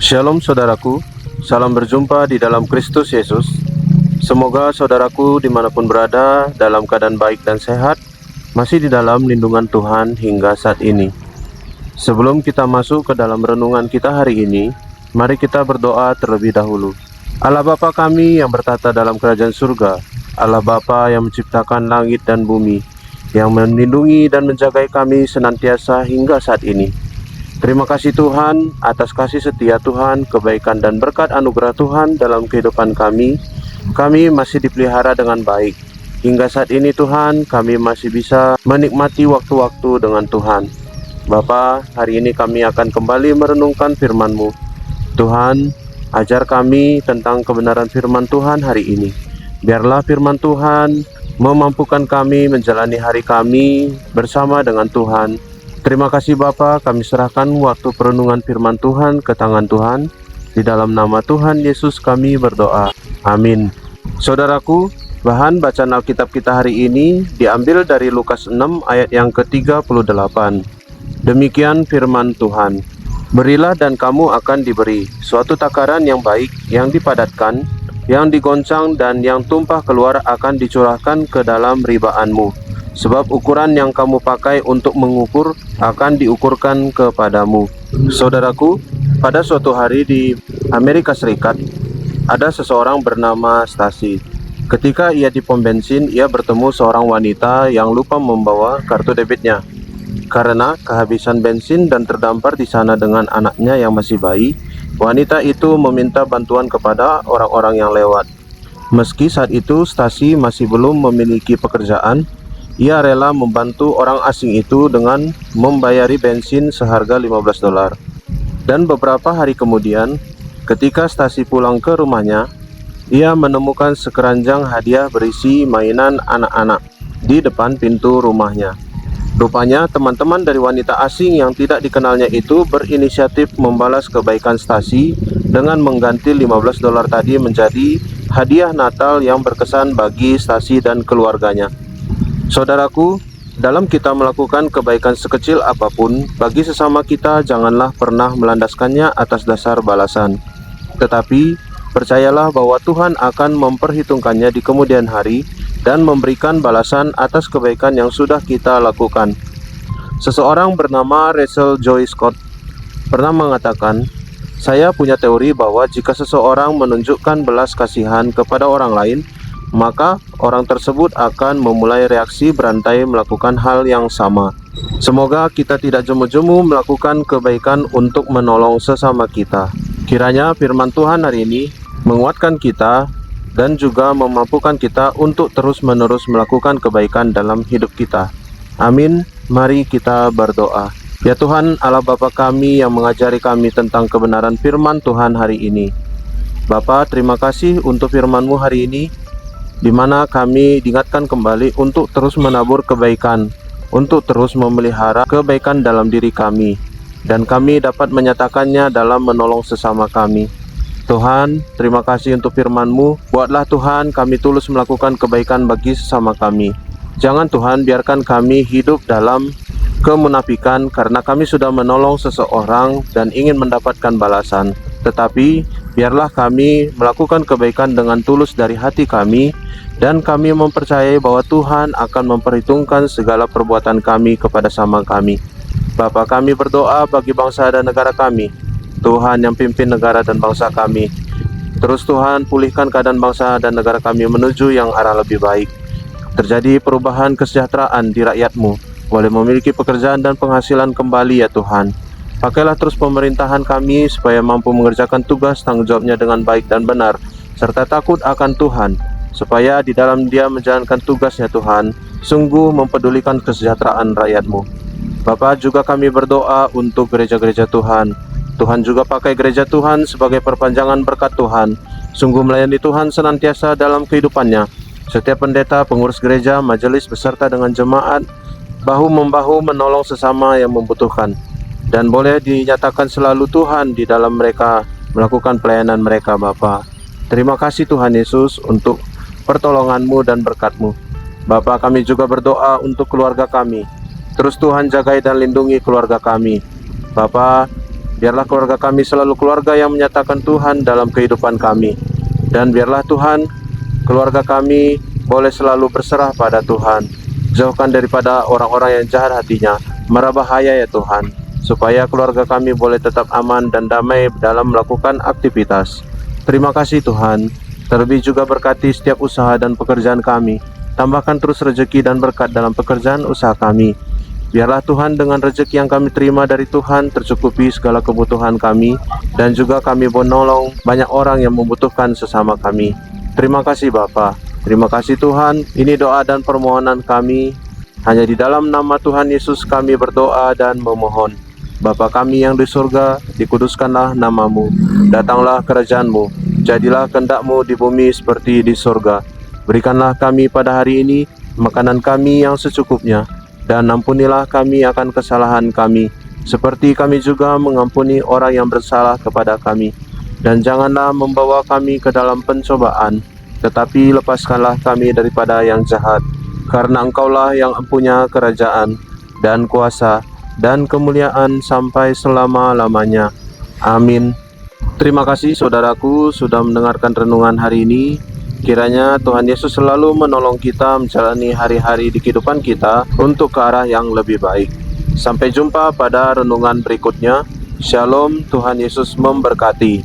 Shalom saudaraku, salam berjumpa di dalam Kristus Yesus. Semoga saudaraku dimanapun berada dalam keadaan baik dan sehat, masih di dalam lindungan Tuhan hingga saat ini. Sebelum kita masuk ke dalam renungan kita hari ini, mari kita berdoa terlebih dahulu. Allah Bapa kami yang bertata dalam kerajaan surga, Allah Bapa yang menciptakan langit dan bumi, yang melindungi dan menjaga kami senantiasa hingga saat ini. Terima kasih Tuhan atas kasih setia Tuhan, kebaikan dan berkat anugerah Tuhan dalam kehidupan kami. Kami masih dipelihara dengan baik. Hingga saat ini Tuhan, kami masih bisa menikmati waktu-waktu dengan Tuhan. Bapa, hari ini kami akan kembali merenungkan firman-Mu. Tuhan, ajar kami tentang kebenaran firman Tuhan hari ini. Biarlah firman Tuhan memampukan kami menjalani hari kami bersama dengan Tuhan. Terima kasih Bapa, kami serahkan waktu perenungan firman Tuhan ke tangan Tuhan. Di dalam nama Tuhan Yesus kami berdoa. Amin. Saudaraku, bahan bacaan Alkitab kita hari ini diambil dari Lukas 6 ayat yang ke-38. Demikian firman Tuhan. Berilah dan kamu akan diberi, suatu takaran yang baik, yang dipadatkan, yang digoncang dan yang tumpah keluar akan dicurahkan ke dalam ribaanmu. Sebab ukuran yang kamu pakai untuk mengukur akan diukurkan kepadamu. Saudaraku, pada suatu hari di Amerika Serikat, ada seseorang bernama Stasi. Ketika ia di pom bensin, ia bertemu seorang wanita yang lupa membawa kartu debitnya. Karena kehabisan bensin dan terdampar di sana dengan anaknya yang masih bayi, wanita itu meminta bantuan kepada orang-orang yang lewat. Meski saat itu Stasi masih belum memiliki pekerjaan, ia rela membantu orang asing itu dengan membayari bensin seharga $15. Dan beberapa hari kemudian, ketika Stasi pulang ke rumahnya, ia menemukan sekeranjang hadiah berisi mainan anak-anak di depan pintu rumahnya. Rupanya teman-teman dari wanita asing yang tidak dikenalnya itu berinisiatif membalas kebaikan Stasi dengan mengganti $15 tadi menjadi hadiah Natal yang berkesan bagi Stasi dan keluarganya. Saudaraku, dalam kita melakukan kebaikan sekecil apapun, bagi sesama kita janganlah pernah melandaskannya atas dasar balasan. Tetapi, percayalah bahwa Tuhan akan memperhitungkannya di kemudian hari dan memberikan balasan atas kebaikan yang sudah kita lakukan. Seseorang bernama Rachel Joy Scott pernah mengatakan, "Saya punya teori bahwa jika seseorang menunjukkan belas kasihan kepada orang lain, maka orang tersebut akan memulai reaksi berantai melakukan hal yang sama." Semoga kita tidak jemu-jemu melakukan kebaikan untuk menolong sesama kita. Kiranya firman Tuhan hari ini menguatkan kita dan juga memampukan kita untuk terus-menerus melakukan kebaikan dalam hidup kita. Amin. Mari kita berdoa. Ya Tuhan, Allah Bapa kami yang mengajari kami tentang kebenaran firman Tuhan hari ini. Bapa, terima kasih untuk firman-Mu hari ini, di mana kami diingatkan kembali untuk terus menabur kebaikan, untuk terus memelihara kebaikan dalam diri kami, dan kami dapat menyatakannya dalam menolong sesama kami. Tuhan, terima kasih untuk firman-Mu. Buatlah Tuhan kami tulus melakukan kebaikan bagi sesama kami. Jangan Tuhan biarkan kami hidup dalam kemunafikan karena kami sudah menolong seseorang dan ingin mendapatkan balasan. Tetapi biarlah kami melakukan kebaikan dengan tulus dari hati kami, dan kami mempercayai bahwa Tuhan akan memperhitungkan segala perbuatan kami kepada sama kami. Bapa, kami berdoa bagi bangsa dan negara kami. Tuhan yang pimpin negara dan bangsa kami. Terus Tuhan pulihkan keadaan bangsa dan negara kami menuju yang arah lebih baik. Terjadi perubahan kesejahteraan di rakyat-Mu, boleh memiliki pekerjaan dan penghasilan kembali ya Tuhan. Pakailah terus pemerintahan kami supaya mampu mengerjakan tugas tanggung jawabnya dengan baik dan benar, serta takut akan Tuhan, supaya di dalam dia menjalankan tugasnya Tuhan, sungguh mempedulikan kesejahteraan rakyat-Mu. Bapa, juga kami berdoa untuk gereja-gereja Tuhan. Tuhan juga pakai gereja Tuhan sebagai perpanjangan berkat Tuhan, sungguh melayani Tuhan senantiasa dalam kehidupannya. Setiap pendeta, pengurus gereja, majelis beserta dengan jemaat, bahu-membahu menolong sesama yang membutuhkan. Dan boleh dinyatakan selalu Tuhan di dalam mereka melakukan pelayanan mereka Bapa. Terima kasih Tuhan Yesus untuk pertolongan-Mu dan berkat-Mu. Bapa, kami juga berdoa untuk keluarga kami. Terus Tuhan jagai dan lindungi keluarga kami. Bapa, Biarlah keluarga kami selalu keluarga yang menyatakan Tuhan dalam kehidupan kami. Dan biarlah Tuhan, keluarga kami boleh selalu berserah pada Tuhan. Jauhkan daripada orang-orang yang jahat hatinya, mara bahaya ya Tuhan, supaya keluarga kami boleh tetap aman dan damai dalam melakukan aktivitas. Terima kasih Tuhan. Terlebih juga berkati setiap usaha dan pekerjaan kami. Tambahkan terus rezeki dan berkat dalam pekerjaan usaha kami. Biarlah Tuhan dengan rezeki yang kami terima dari Tuhan tercukupi segala kebutuhan kami, dan juga kami menolong banyak orang yang membutuhkan sesama kami. Terima kasih Bapa. Terima kasih Tuhan. Ini doa dan permohonan kami. Hanya di dalam nama Tuhan Yesus kami berdoa dan memohon. Bapa kami yang di surga, dikuduskanlah namamu. Datanglah kerajaan-Mu. Jadilah kehendak-Mu di bumi seperti di surga. Berikanlah kami pada hari ini makanan kami yang secukupnya. Dan ampunilah kami akan kesalahan kami, seperti kami juga mengampuni orang yang bersalah kepada kami. Dan janganlah membawa kami ke dalam pencobaan, tetapi lepaskanlah kami daripada yang jahat. Karena Engkaulah yang empunya kerajaan, dan kuasa, dan kemuliaan sampai selama-lamanya. Amin. Terima kasih saudaraku sudah mendengarkan renungan hari ini. Kiranya Tuhan Yesus selalu menolong kita menjalani hari-hari di kehidupan kita untuk ke arah yang lebih baik. Sampai jumpa pada renungan berikutnya. Shalom, Tuhan Yesus memberkati.